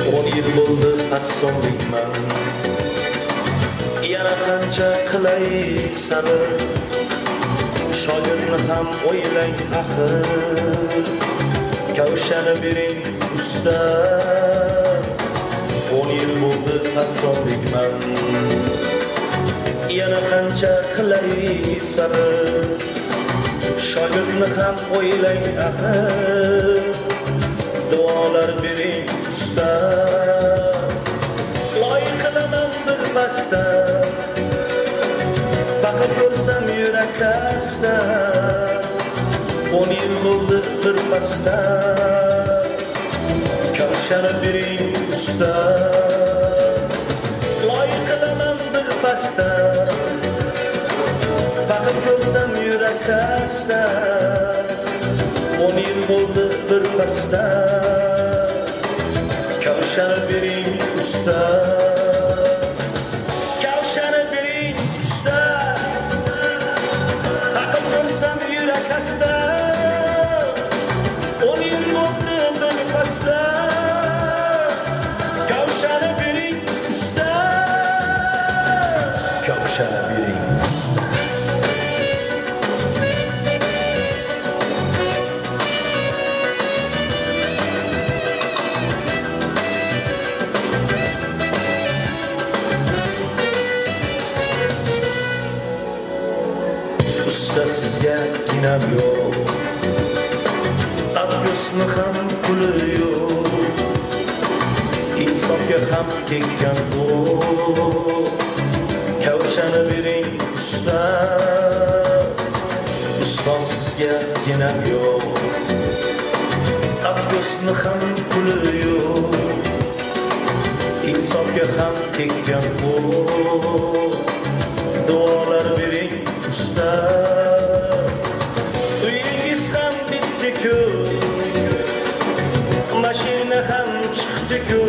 10 yil bo'ldi assonlikman, yana qancha qilay sabr, shogirdni ham o'ylang axir, kavshani bering usta. 10 yil bo'ldi assonlikman, yana qancha qilay sabr, shogirdni ham o'ylang axir, duolar bering usta. Loyiq qilaman bir basta, faqat ko'rsam yurak asta. 10 yil bo'ldi bir pasta, kavshani bering usta. Loyiq qilaman bir pasta, faqat ko'rsam yurak asta. 10 yil bo'ldi bir pasta, kavshani bering usta. Kavshani bering usta, faqat ko'rsam yurak asta. 10 yil bo'ldi bir pasta, kavshani bering usta. Kavshani bering usta. Usta sizga ginam yo'q, abgusni ham puli yo'q, insonga ham tekkan o'q. Kavshani bering usta, ustoz sizga ginam yo'q, abgusni ham puli yo'q, insonga ham tekkan o'q. Duolar bering usta. Uyingiz ham bitdi-ku, mashina ham chiqdi-ku,